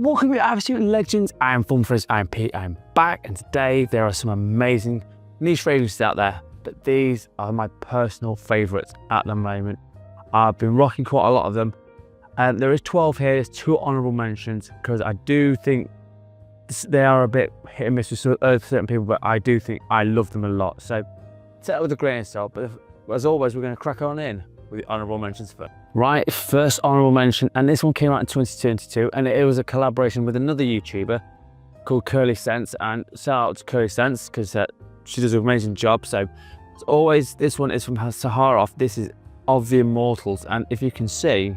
Welcome to Absolute Legends. I am Fun I am Pete. I am back, and today there are some amazing niche fragrances out there, but these are my personal favourites at the moment. I've been rocking quite a lot of them, and there is 12 here. There's 2 honourable mentions because I do think they are a bit hit and miss with certain people, but I do think I love them a lot. So take it with a grain of salt, but as always, we're going to crack on in with the honourable mentions first. Right, first honourable mention, and this one came out in 2022, and it was a collaboration with another YouTuber called Curly Sense, and shout out to Curly Sense because she does an amazing job. So as always, this one is from Zaharnoff. This is of the Immortals, and if you can see,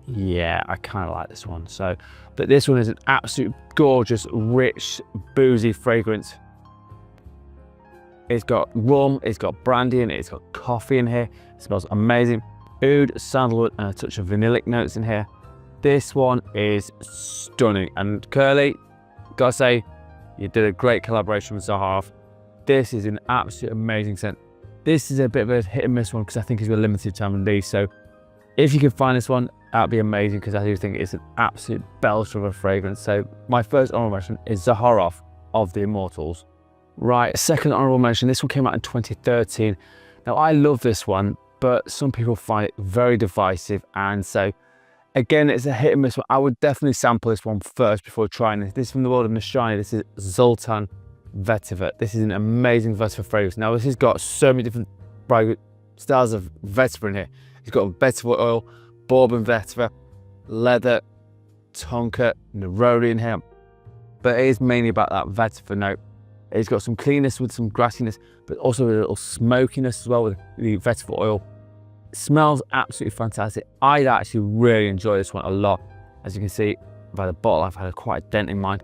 yeah, I kind of like this one. So, but this one is an absolute gorgeous, rich, boozy fragrance. It's got rum, it's got brandy in it, it's got coffee in here. It smells amazing. Oud, sandalwood, and a touch of vanillic notes in here. This one is stunning. And Curly, gotta say, you did a great collaboration with Zaharnoff. This is an absolute amazing scent. This is a bit of a hit and miss one because I think it's a limited time release. So if you can find this one, that'd be amazing because I do think it's an absolute belter of a fragrance. So my first honorable mention is Zaharnoff of the Immortals. Right, second honorable mention, this one came out in 2013. Now I love this one, but some people find it very divisive, and so again, it's a hit and miss one. I would definitely sample this one first before trying this. This is from the world of Nishane. This is Sultan Vetiver. This is an amazing vetiver fragrance. Now this has got so many different styles of vetiver in here. It's got vetiver oil, bourbon vetiver, leather, tonka, neroli in here, but it is mainly about that vetiver note. It's got some cleanness with some grassiness, but also a little smokiness as well with the vetiver oil. It smells absolutely fantastic. I actually really enjoy this one a lot. As you can see by the bottle, I've had quite a dent in mine.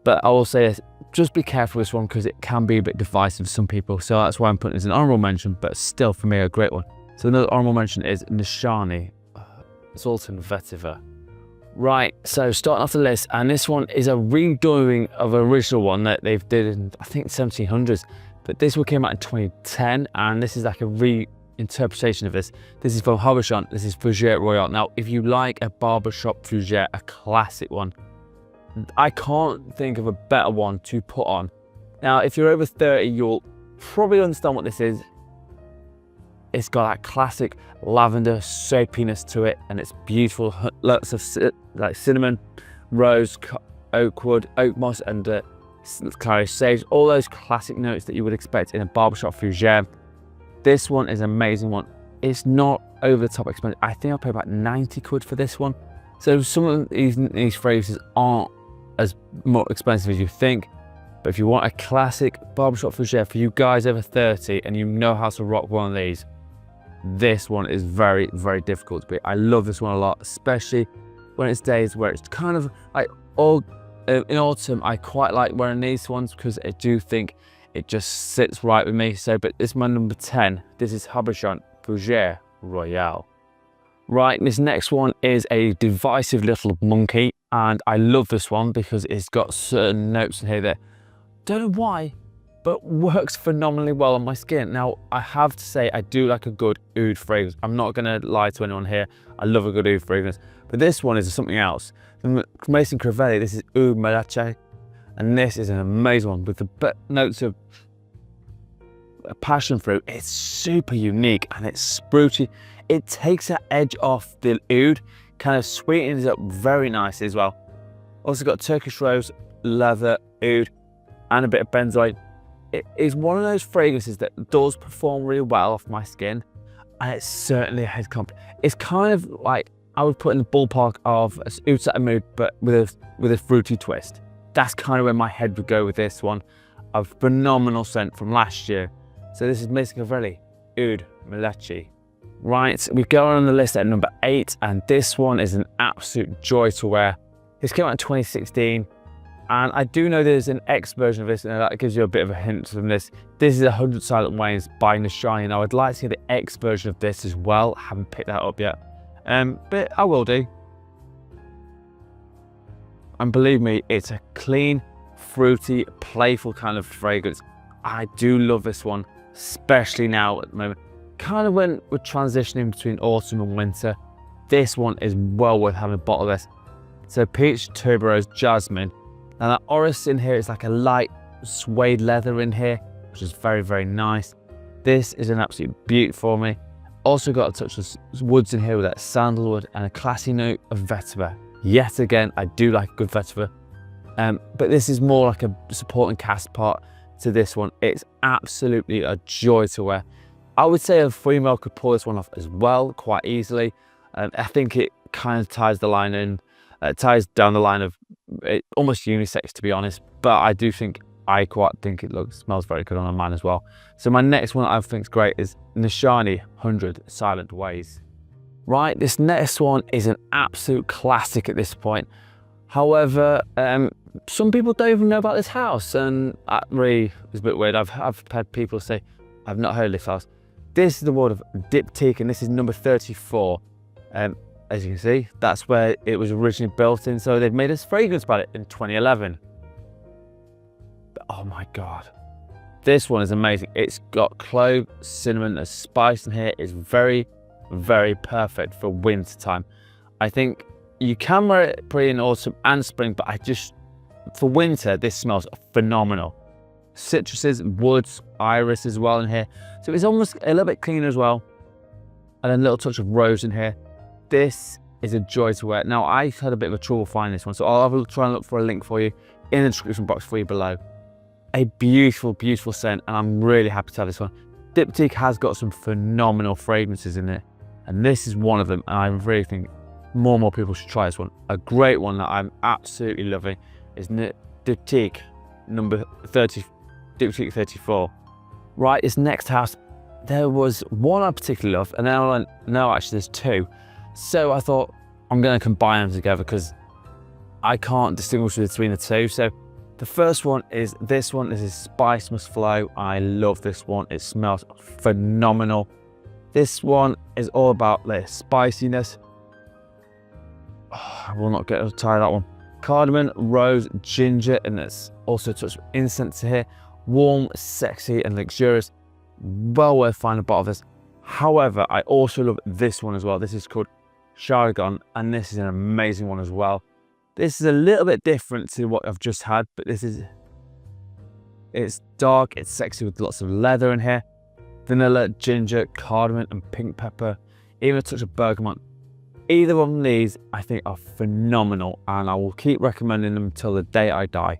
But I will say this, just be careful with this one because it can be a bit divisive for some people. So that's why I'm putting it as an honourable mention, but still for me a great one. So another honourable mention is Nishane, Sultan Vetiver. Right, so starting off the list, and this one is a redoing of an original one that they've did in, I think, 1700s, but this one came out in 2010, and this is like a reinterpretation of this. This is from Houbigant. This is Fougere Royale. Now, if you like a barbershop Fougere, a classic one, I can't think of a better one to put on. Now, if you're over 30, you'll probably understand what this is. It's got that classic lavender soapiness to it, and it's beautiful. Lots of like cinnamon, rose, oak wood, oak moss, and clary sage. All those classic notes that you would expect in a barbershop Fougere. This one is an amazing one. It's not over the top expensive. I think I paid about 90 quid for this one. So some of these fragrances aren't as more expensive as you think. But if you want a classic barbershop Fougere for you guys over 30 and you know how to rock one of these, this one is very, very difficult to beat. I love this one a lot, especially when it's days where it's kind of like in autumn. I quite like wearing these ones because I do think it just sits right with me. So, but this is my number 10. This is Houbigant Fougere Royale. Right, this next one is a divisive little monkey, and I love this one because it's got certain notes in here that don't know why, but works phenomenally well on my skin. Now, I have to say, I do like a good oud fragrance. I'm not gonna lie to anyone here. I love a good oud fragrance, but this one is something else. From Maison Crevelli, this is Oud Maracuja, and this is an amazing one with the notes of passion fruit. It's super unique and it's sprucey. It takes that edge off the oud, kind of sweetens it up very nicely as well. Also got Turkish rose, leather, oud, and a bit of benzoate. It is one of those fragrances that does perform really well off my skin, and it's certainly a head comp. It's kind of like I would put in the ballpark of Oud Satin Mood, but with a fruity twist. That's kind of where my head would go with this one. A phenomenal scent from last year. So this is Maison Crevelli, Oud Maracuja. Right, we go on the list at number 8, and this one is an absolute joy to wear. This came out in 2016. And I do know there's an X version of this, and that gives you a bit of a hint from this. This is 100 Silent Ways by Nishane. Now, I'd like to see the X version of this as well. I haven't picked that up yet, but I will do. And believe me, it's a clean, fruity, playful kind of fragrance. I do love this one, especially now at the moment. Kind of when we're transitioning between autumn and winter, this one is well worth having a bottle of this. So peach, tuberose, jasmine. Now that orris in here is like a light suede leather in here, which is very, very nice. This is an absolute beaut for me. Also got a touch of woods in here with that sandalwood and a classy note of vetiver. Yet again, I do like a good vetiver. But this is more like a supporting cast part to this one. It's absolutely a joy to wear. I would say a female could pull this one off as well, quite easily. I think it kind of ties the line in, ties down the line of it, almost unisex, to be honest. But I quite think it smells very good on a man as well. So my next one I think is great is Nishane 100 Silent Ways. Right, this next one is an absolute classic at this point. However, some people don't even know about this house, and that really is a bit weird. I've had people say, I've not heard of this house. This is the world of Diptyque, and this is number 34. As you can see, that's where it was originally built in. So they've made a fragrance about it in 2011. But oh my God, this one is amazing. It's got clove, cinnamon, a spice in here. It's very, very perfect for winter time. I think you can wear it pretty in autumn and spring, but for winter, this smells phenomenal. Citruses, woods, iris as well in here. So it's almost a little bit cleaner as well. And a little touch of rose in here. This is a joy to wear. Now, I had a bit of a trouble finding this one, so I'll try and look for a link for you in the description box for you below. A beautiful, beautiful scent, and I'm really happy to have this one. Diptyque has got some phenomenal fragrances in it, and this is one of them, and I really think more and more people should try this one. A great one that I'm absolutely loving is Diptyque number 30, Diptyque 34. Right, this next house, there was one I particularly love, and then I went, no, actually there's two. So I thought I'm going to combine them together because I can't distinguish between the two. So the first one is this one. This is Spice Must Flow. I love this one. It smells phenomenal. This one is all about the spiciness. Oh, I will not get tired of that one. Cardamom, rose, ginger, and there's also a touch of incense here. Warm, sexy, and luxurious. Well worth finding a bottle of this. However, I also love this one as well. This is called Charogne, and this is an amazing one as well. This is a little bit different to what I've just had, but it's dark, it's sexy with lots of leather in here. Vanilla, ginger, cardamom, and pink pepper, even a touch of bergamot. Either one of these I think are phenomenal, and I will keep recommending them until the day I die.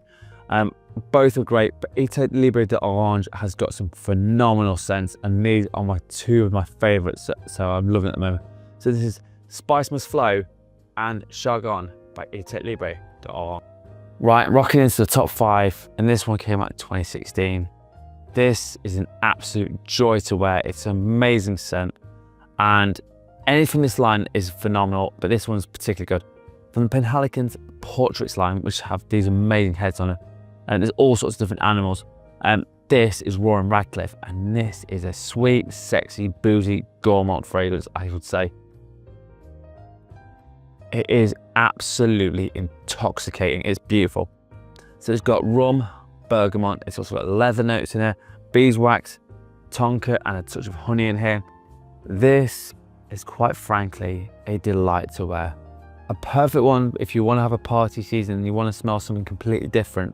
Both are great, but Etat Libre de Orange has got some phenomenal scents, and these are two of my favourites, so I'm loving it at the moment. So this is Spice Must Flow and Charogne by Etat Libre de Orange. Right, rocking into the top 5, and this one came out in 2016. This is an absolute joy to wear. It's an amazing scent, and anything in this line is phenomenal, but this one's particularly good. From the Penhaligons Portraits line, which have these amazing heads on it, and there's all sorts of different animals. This is Royale and Radcliff, and this is a sweet, sexy, boozy, gourmand fragrance, I would say. It is absolutely intoxicating. It's beautiful. So it's got rum, bergamot, it's also got leather notes in there, beeswax, tonka, and a touch of honey in here. This is quite frankly a delight to wear. A perfect one if you want to have a party season and you want to smell something completely different.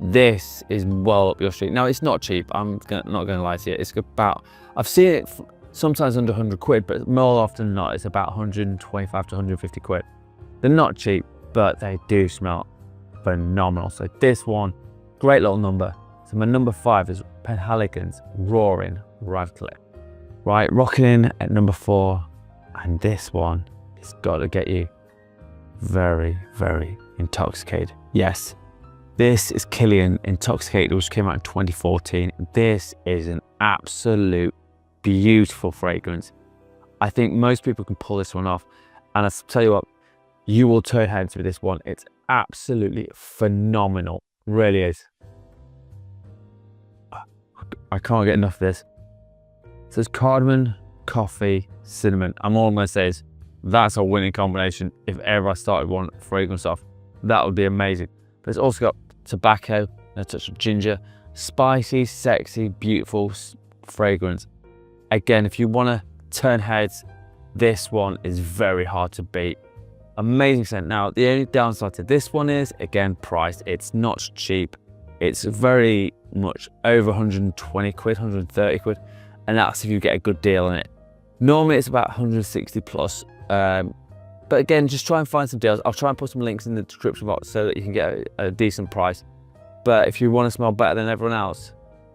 This is well up your street. Now, it's not cheap. I'm not going to lie to you. It's about, I've seen it sometimes under 100 quid, but more often than not, it's about 125 to 150 quid. They're not cheap, but they do smell phenomenal. So this one, great little number. So my number 5 is Penhaligons Roaring Radcliff. Right, rocking in at number 4, and this one has got to get you very, very intoxicated. Yes. This is Kilian Intoxicated, which came out in 2014. This is an absolute beautiful fragrance. I think most people can pull this one off. And I tell you what, you will turn heads with this one. It's absolutely phenomenal. Really is. I can't get enough of this. So it's cardamom, coffee, cinnamon. And all I'm going to say is that's a winning combination. If ever I started one fragrance off, that would be amazing. But it's also got tobacco and a touch of ginger. Spicy, sexy, beautiful fragrance. Again, if you want to turn heads, this one is very hard to beat. Amazing scent. Now, the only downside to this one is, again, price. It's not cheap. It's very much over 120 quid, 130 quid. And that's if you get a good deal on it. Normally it's about 160 plus. But again, just try and find some deals. I'll try and put some links in the description box so that you can get a decent price. But if you want to smell better than everyone else,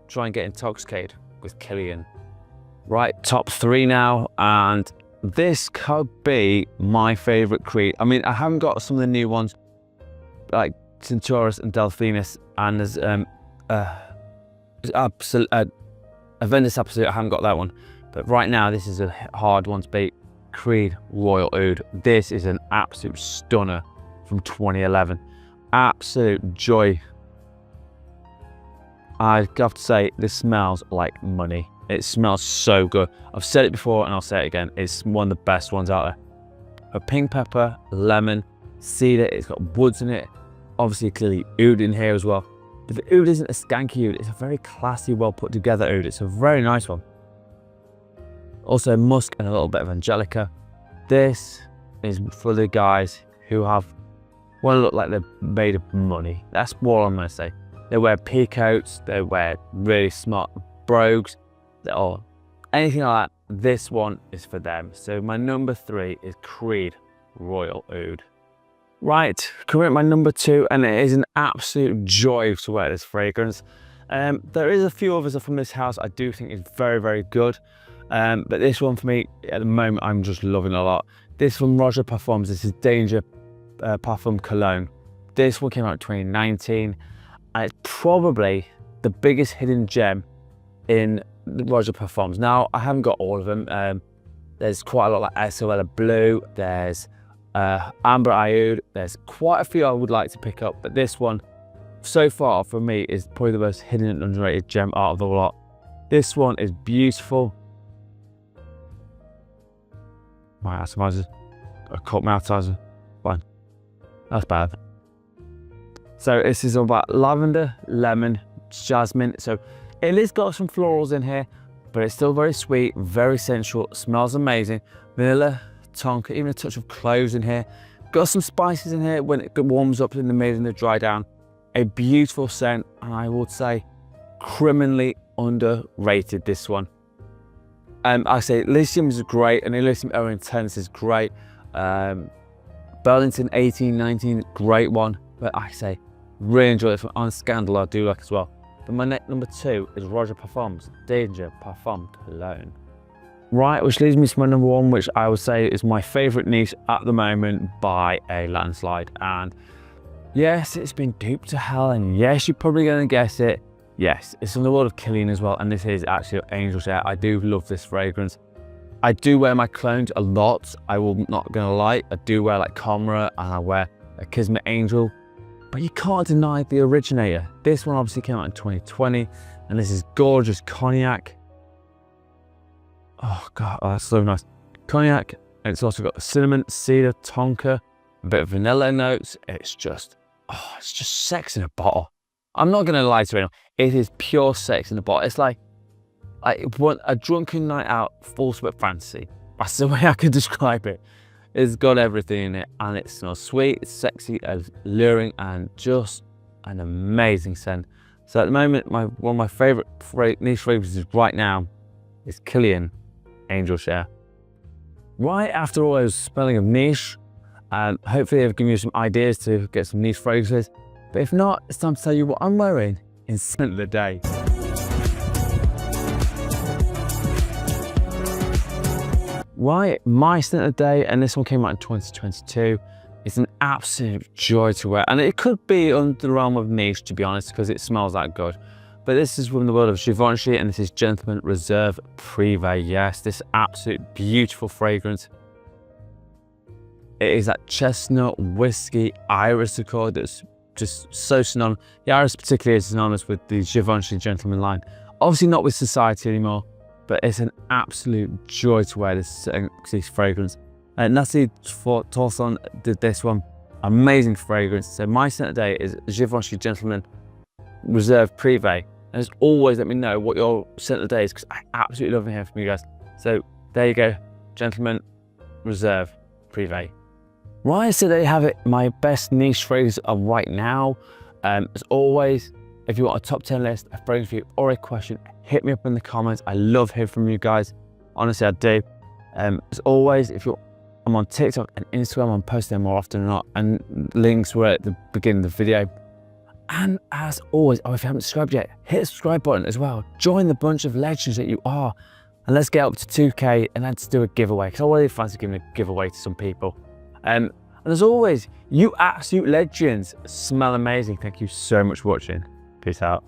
try and get Intoxicated with Kilian. Right, top 3 now, and this could be my favorite creed. I mean, I haven't got some of the new ones like Centaurus and Delphinus, and there's Avendus Absolute. I haven't got that one, but right now this is a hard one to beat. Creed Royal Oud. This is an absolute stunner from 2011. Absolute joy. I have to say, this smells like money. It smells so good. I've said it before and I'll say it again. It's one of the best ones out there. A pink pepper, lemon, cedar. It's got woods in it. Obviously, clearly oud in here as well. But the oud isn't a skanky oud. It's a very classy, well put together oud. It's a very nice one. Also musk and a little bit of angelica. This is for the guys who want to look like they're made of money. That's what I'm going to say. They wear peacoats. They wear really smart brogues. Or anything like that. This one is for them. So my number 3 is Creed Royal Oud. Right, coming at my number 2, and it is an absolute joy to wear this fragrance. There is a few others from this house I do think is very, very good. But this one for me, at the moment, I'm just loving a lot. This from Roja Parfums. This is Danger Parfum Cologne. This one came out in 2019. And it's probably the biggest hidden gem in the Roja Parfums. Now, I haven't got all of them. There's quite a lot like SOL Blue. There's Amber Oud. There's quite a few I would like to pick up. But this one, so far, for me, is probably the most hidden and underrated gem out of the lot. This one is beautiful. My atomizer. I caught my atomizer. Fine. That's bad. So this is all about lavender, lemon, jasmine. So it has got some florals in here, but it's still very sweet, very sensual, smells amazing. Vanilla, tonka, even a touch of cloves in here. Got some spices in here when it warms up in the mid and the dry down. A beautiful scent, and I would say criminally underrated, this one. I say Elysium is great, and Elysium Eau Intense is great. Burlington 1819, great one. But I say, really enjoy this one. On Scandal, I do like as well. But my number 2 is Roja Parfums Danger Parfum Cologne. Right, which leads me to my number 1, which I would say is my favourite niche at the moment by a landslide. And yes, it's been duped to hell, and yes, you're probably going to guess it. Yes, it's from the world of Kilian as well, and this is actually Angel Share. I do love this fragrance. I do wear my clones a lot, I will not going to lie. I do wear like Comra, and I wear a Kismet Angel, but you can't deny the originator. This one obviously came out in 2020, and this is gorgeous cognac. Oh God, oh, that's so nice. Cognac, and it's also got cinnamon, cedar, tonka, a bit of vanilla notes. It's just sex in a bottle. I'm not going to lie to anyone. It is pure sex in a bottle. It's like a drunken night out, full sweat fantasy. That's the way I could describe it. It's got everything in it, and it smells sweet, it's sexy, alluring, and just an amazing scent. So at the moment, one of my favourite niche fragrances right now is Kilian Angel Share. Right after all those spelling of niche, hopefully I've given you some ideas to get some niche fragrances. But if not, it's time to tell you what I'm wearing in scent of the day. Right, my scent of the day, and this one came out in 2022. It's an absolute joy to wear, and it could be under the realm of niche, to be honest, because it smells that good. But this is from the world of Givenchy, and this is Gentleman Reserve Privé. Yes, this absolute beautiful fragrance. It is that chestnut, whiskey, iris accord that's just so synonymous. The iris particularly is synonymous with the Givenchy Gentleman line. Obviously not with Society anymore, but it's an absolute joy to wear this fragrance. Nasty Torson did this one. Amazing fragrance. So my scent of the day is Givenchy Gentleman Reserve Privé. And as always, let me know what your scent of the day is, because I absolutely love hearing from you guys. So there you go, Gentleman Reserve Privé. Right, so there you have it, my best niche phrases of right now. As always, if you want a top 10 list, a phrase for you, or a question, hit me up in the comments. I love hearing from you guys. Honestly, I do. As always, I'm on TikTok and Instagram. I'm posting them more often than not, and links were at the beginning of the video. And as always, if you haven't subscribed yet, hit the subscribe button as well. Join the bunch of legends that you are, and let's get up to 2K and let's do a giveaway, because I really fancy giving a giveaway to some people. And as always, you absolute legends smell amazing. Thank you so much for watching. Peace out.